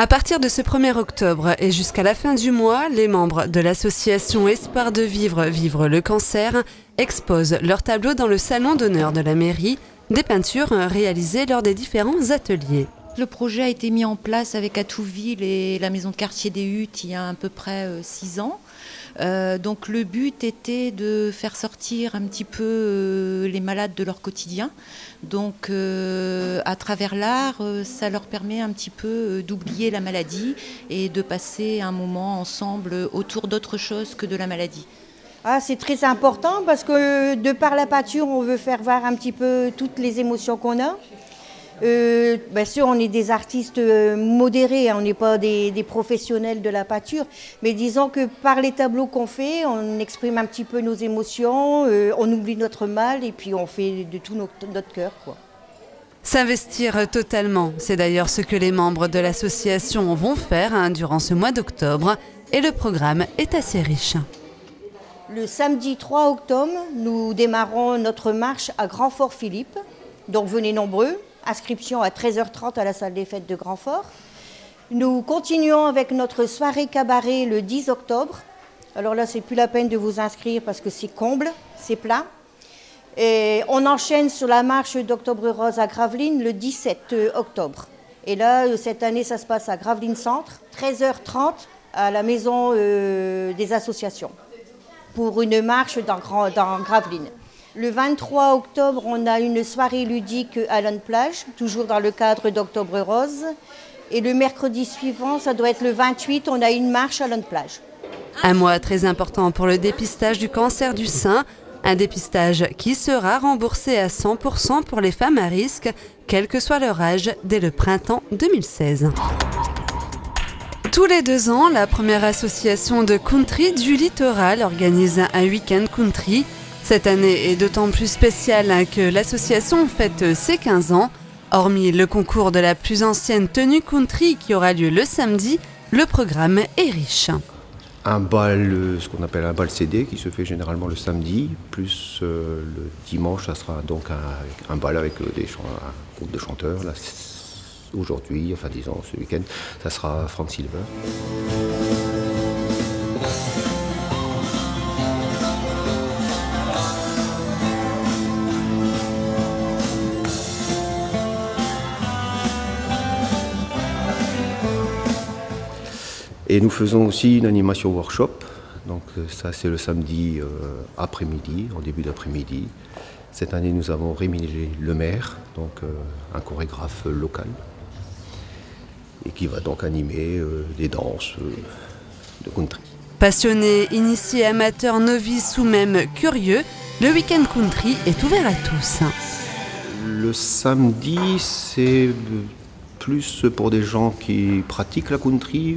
À partir de ce 1er octobre et jusqu'à la fin du mois, les membres de l'association Espoir de vivre, vivre le cancer exposent leurs tableaux dans le salon d'honneur de la mairie, des peintures réalisées lors des différents ateliers. Le projet a été mis en place avec Atouville et la maison de quartier des Huttes il y a à peu près 6 ans. Donc le but était de faire sortir un petit peu les malades de leur quotidien. Donc à travers l'art, ça leur permet un petit peu d'oublier la maladie et de passer un moment ensemble autour d'autre chose que de la maladie. Ah, c'est très important parce que de par la peinture, on veut faire voir un petit peu toutes les émotions qu'on a. Bien sûr, on est des artistes modérés, hein, on n'est pas des professionnels de la peinture, mais disons que par les tableaux qu'on fait, on exprime un petit peu nos émotions, on oublie notre mal et puis on fait de tout notre cœur, quoi. S'investir totalement, c'est d'ailleurs ce que les membres de l'association vont faire durant ce mois d'octobre et le programme est assez riche. Le samedi 3 octobre, nous démarrons notre marche à Grand-Fort-Philippe, donc venez nombreux. Inscription à 13h30 à la salle des fêtes de Grand-Fort. Nous continuons avec notre soirée cabaret le 10 octobre. Alors là, c'est plus la peine de vous inscrire parce que c'est comble, c'est plein. Et on enchaîne sur la marche d'Octobre Rose à Gravelines le 17 octobre. Et là, cette année, ça se passe à Gravelines Centre, 13h30 à la maison des associations, pour une marche dans Gravelines. Le 23 octobre, on a une soirée ludique à Lone Plage, toujours dans le cadre d'Octobre Rose. Et le mercredi suivant, ça doit être le 28, on a une marche à Lone Plage. Un mois très important pour le dépistage du cancer du sein. Un dépistage qui sera remboursé à 100% pour les femmes à risque, quel que soit leur âge, dès le printemps 2016. Tous les 2 ans, la première association de country du littoral organise un week-end country. Cette année est d'autant plus spéciale que l'association fête ses 15 ans. Hormis le concours de la plus ancienne tenue country qui aura lieu le samedi, le programme est riche. Un bal, ce qu'on appelle un bal CD, qui se fait généralement le samedi, plus le dimanche, ça sera donc un bal avec un groupe de chanteurs. Là, aujourd'hui, enfin disons ce week-end, ça sera Frank Silver. Et nous faisons aussi une animation workshop, donc ça c'est le samedi après-midi, en début d'après-midi. Cette année nous avons Rémi Lemaire, donc un chorégraphe local, et qui va donc animer des danses de country. Passionnés, initiés, amateurs, novices ou même curieux, le week-end country est ouvert à tous. Le samedi c'est plus pour des gens qui pratiquent la country.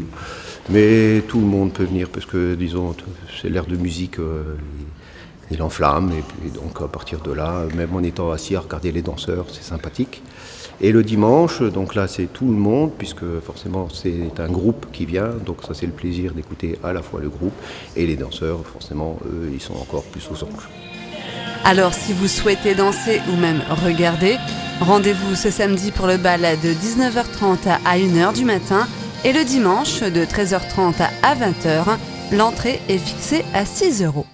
Mais tout le monde peut venir parce que, disons, c'est l'air de musique, il enflamme. Et puis, donc, à partir de là, même en étant assis à regarder les danseurs, c'est sympathique. Et le dimanche, donc là, c'est tout le monde, puisque forcément, c'est un groupe qui vient. Donc, ça, c'est le plaisir d'écouter à la fois le groupe et les danseurs. Forcément, eux, ils sont encore plus aux anges. Alors, si vous souhaitez danser ou même regarder, rendez-vous ce samedi pour le bal de 19h30 à 1h du matin. Et le dimanche, de 13h30 à 20h, l'entrée est fixée à 6 €.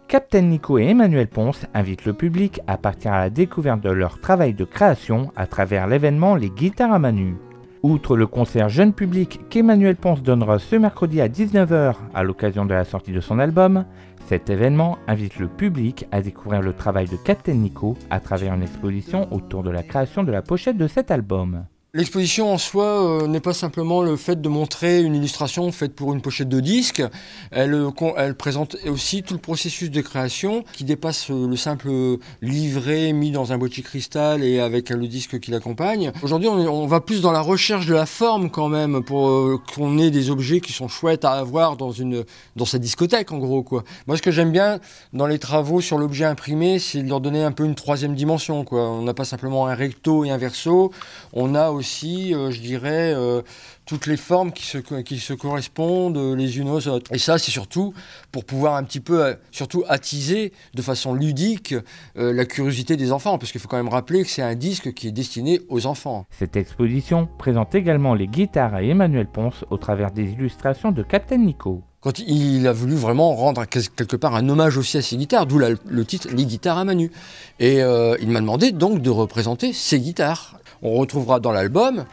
Captain Nico et Emmanuel Ponce invitent le public à partir à la découverte de leur travail de création à travers l'événement Les Guitares à Manu. Outre le concert jeune public qu'Emmanuel Ponce donnera ce mercredi à 19h à l'occasion de la sortie de son album, cet événement invite le public à découvrir le travail de Captain Nico à travers une exposition autour de la création de la pochette de cet album. L'exposition en soi n'est pas simplement le fait de montrer une illustration faite pour une pochette de disque, elle présente aussi tout le processus de création qui dépasse le simple livret mis dans un boîtier cristal et avec le disque qui l'accompagne. Aujourd'hui on va plus dans la recherche de la forme quand même pour qu'on ait des objets qui sont chouettes à avoir dans sa discothèque en gros, quoi. Moi ce que j'aime bien dans les travaux sur l'objet imprimé, c'est de leur donner un peu une troisième dimension, quoi. On n'a pas simplement un recto et un verso, on a aussi, je dirais, toutes les formes qui se correspondent les unes aux autres. Et ça, c'est surtout pour pouvoir un petit peu, surtout attiser de façon ludique la curiosité des enfants, parce qu'il faut quand même rappeler que c'est un disque qui est destiné aux enfants. Cette exposition présente également les guitares à Emmanuel Ponce au travers des illustrations de Captain Nico. Quand il a voulu vraiment rendre quelque part un hommage aussi à ses guitares, d'où le titre « Les guitares à Manu ». Et il m'a demandé donc de représenter ses guitares. On retrouvera dans l'album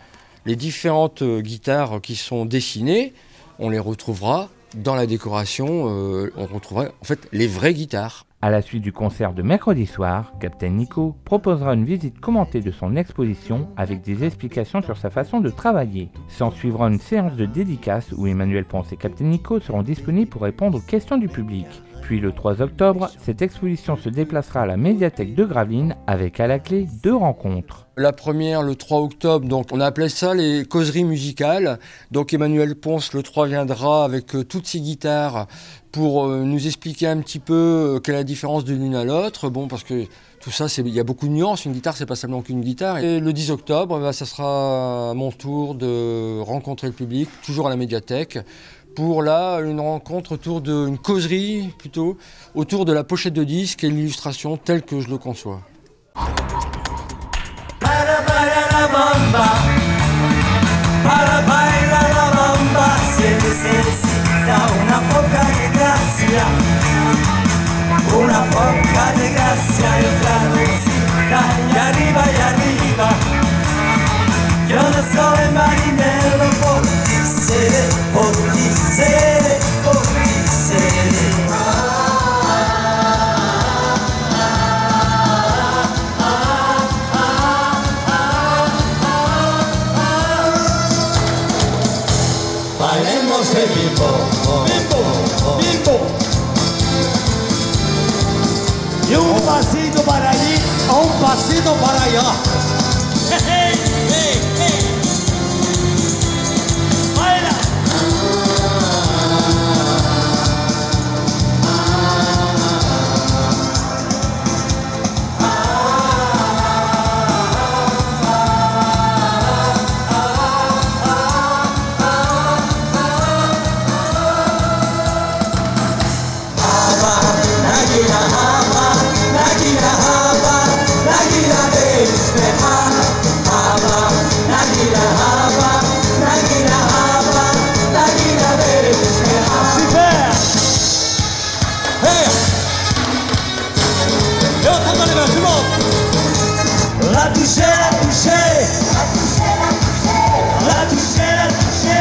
les différentes guitares qui sont dessinées, on les retrouvera dans la décoration, on retrouvera en fait les vraies guitares. À la suite du concert de mercredi soir, Captain Nico proposera une visite commentée de son exposition avec des explications sur sa façon de travailler. S'en suivra une séance de dédicace où Emmanuel Ponce et Captain Nico seront disponibles pour répondre aux questions du public. Puis le 3 octobre, cette exposition se déplacera à la médiathèque de Gravelines avec à la clé 2 rencontres. La première, le 3 octobre, donc on a appelé ça les causeries musicales. Donc Emmanuel Ponce, le 3, viendra avec toutes ses guitares pour nous expliquer un petit peu quelle est la différence de l'une à l'autre. Bon, parce que tout ça, il y a beaucoup de nuances. Une guitare, c'est pas simplement qu'une guitare. Et le 10 octobre, ça sera à mon tour de rencontrer le public, toujours à la médiathèque, pour là une rencontre autour d'une causerie plutôt, autour de la pochette de disque et l'illustration telle que je le conçois. Bailemos el bimbo, bimbo, bimbo. Y un pasito para allí, un pasito para allá. Hey, hey, hey. Baila. La toucher, la toucher, la toucher, la toucher,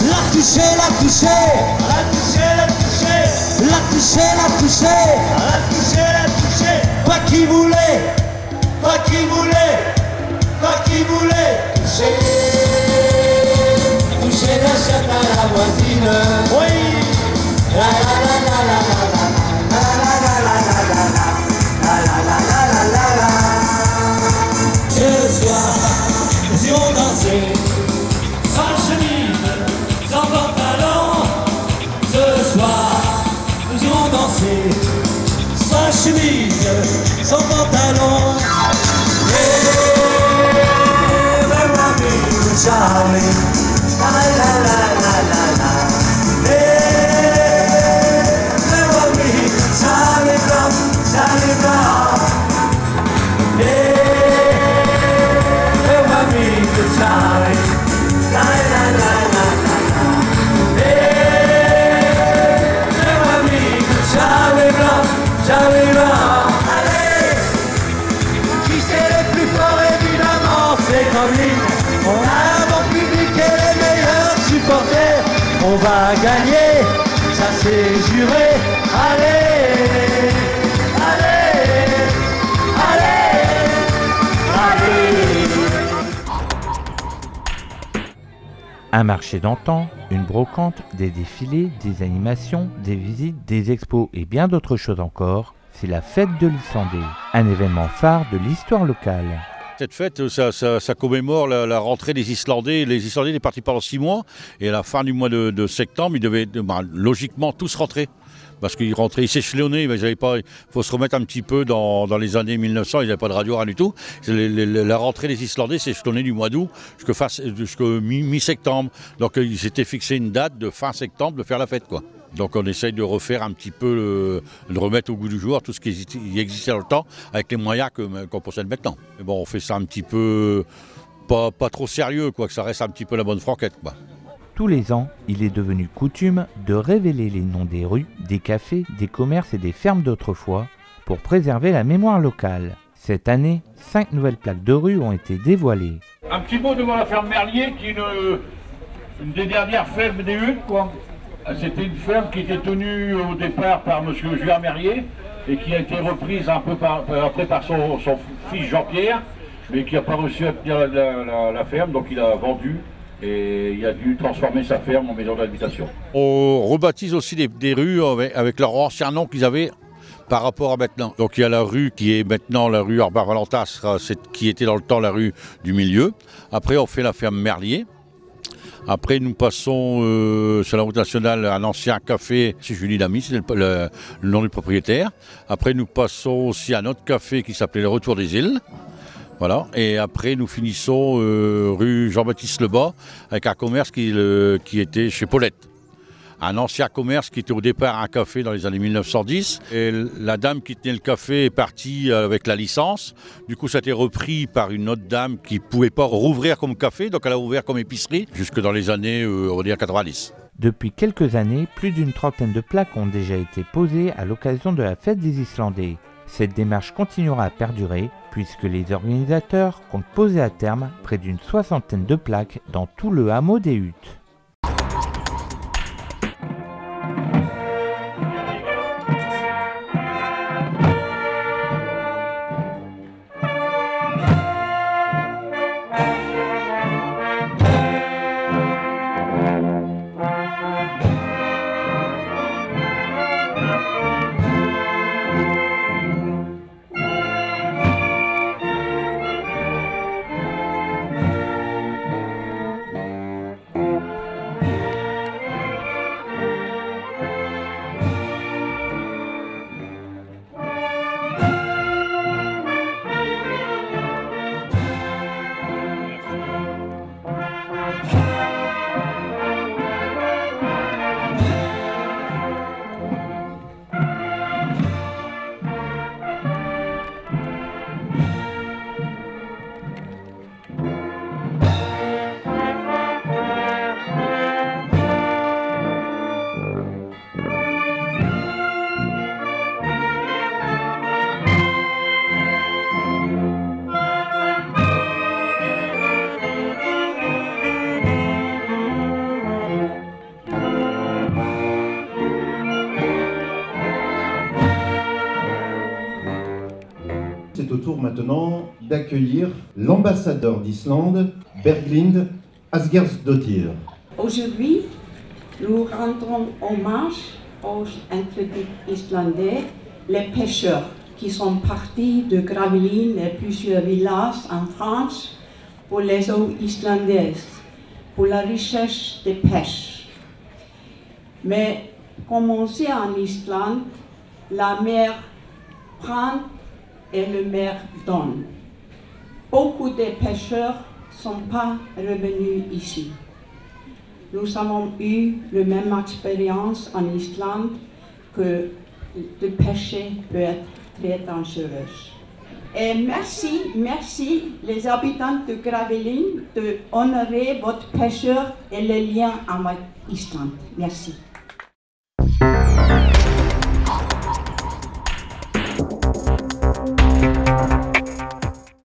la toucher, la toucher, la toucher, la toucher, la toucher, la toucher, la toucher, la toucher. Toi qui voulais, toi qui voulais, toi qui voulais toucher, toucher la chatte à la voisine. Oui. La la la la la la la la la la la la la la la. Ce soir, nous irons danser sans chemise, sans pantalon. Ce soir, nous irons danser sans chemise, sans pantalon. Et vraiment, Charlie, la la la la la la. Et vraiment, Charlie Brown, Charlie Brown. Charlie, la la la la la. C'est mon ami, Charlie Brown, Charlie Brown. Allez, qui c'est le plus fort évidemment, c'est comme lui. On a un bon public et les meilleurs supporters. On va gagner, ça c'est juré. Allez, allez, allez, allez. Un marché d'antan, une brocante, des défilés, des animations, des visites, des expos et bien d'autres choses encore, c'est la fête de l'Islandais, un événement phare de l'histoire locale. Cette fête, ça commémore la rentrée des Islandais. Les Islandais étaient partis pendant 6 mois et à la fin du mois de septembre, ils devaient logiquement tous rentrer Parce qu'ils rentraient, ils s'échelonnaient, mais il faut se remettre un petit peu dans les années 1900, ils n'avaient pas de radio, rien du tout. La rentrée des Islandais s'échelonnait du mois d'août jusqu'à mi-septembre. Donc ils s'étaient fixé une date de fin septembre de faire la fête, quoi. Donc on essaye de refaire un petit peu, de remettre au goût du jour tout ce qui existait dans le temps, avec les moyens qu'on possède maintenant. Mais bon, on fait ça un petit peu, pas trop sérieux, quoi, que ça reste un petit peu la bonne franquette, quoi. Tous les ans, il est devenu coutume de révéler les noms des rues, des cafés, des commerces et des fermes d'autrefois pour préserver la mémoire locale. Cette année, 5 nouvelles plaques de rue ont été dévoilées. Un petit mot devant la ferme Merlier, qui est une des dernières fermes des Huttes, quoi. C'était une ferme qui était tenue au départ par M. Julien Merlier et qui a été reprise un peu après par son fils Jean-Pierre, mais qui n'a pas réussi à tenir la ferme, donc il a vendu. Et il a dû transformer sa ferme en maison d'habitation. On rebaptise aussi des rues avec leur ancien nom qu'ils avaient par rapport à maintenant. Donc il y a la rue qui est maintenant la rue Arbor Valentas, qui était dans le temps la rue du Milieu. Après on fait la ferme Merlier. Après nous passons sur la route nationale un ancien café, c'est Julie Lamy, c'est le nom du propriétaire. Après nous passons aussi un autre café qui s'appelait le Retour des Îles. Voilà. Et après, nous finissons rue Jean-Baptiste Lebas avec un commerce qui était chez Paulette. Un ancien commerce qui était au départ un café dans les années 1910. Et la dame qui tenait le café est partie avec la licence. Du coup, ça a été repris par une autre dame qui ne pouvait pas rouvrir comme café, donc elle a ouvert comme épicerie jusque dans les années, on va dire, 90. Depuis quelques années, plus d'une trentaine de plaques ont déjà été posées à l'occasion de la fête des Islandais. Cette démarche continuera à perdurer puisque les organisateurs comptent poser à terme près d'une soixantaine de plaques dans tout le hameau des Huttes. C'est au tour maintenant d'accueillir l'ambassadeur d'Islande, Berglind Asgeirsdóttir. Aujourd'hui, nous rendons hommage aux intrépide islandais, les pêcheurs qui sont partis de Gravelines et plusieurs villages en France pour les eaux islandaises, pour la recherche de pêche. Mais comme on sait en Islande, la mer prend et la mer donne. Beaucoup de pêcheurs ne sont pas revenus ici. Nous avons eu la même expérience en Islande que le pêcher peut être très dangereux. Et merci les habitants de Gravelines de honorer votre pêcheur et les liens avec l'Islande. Merci.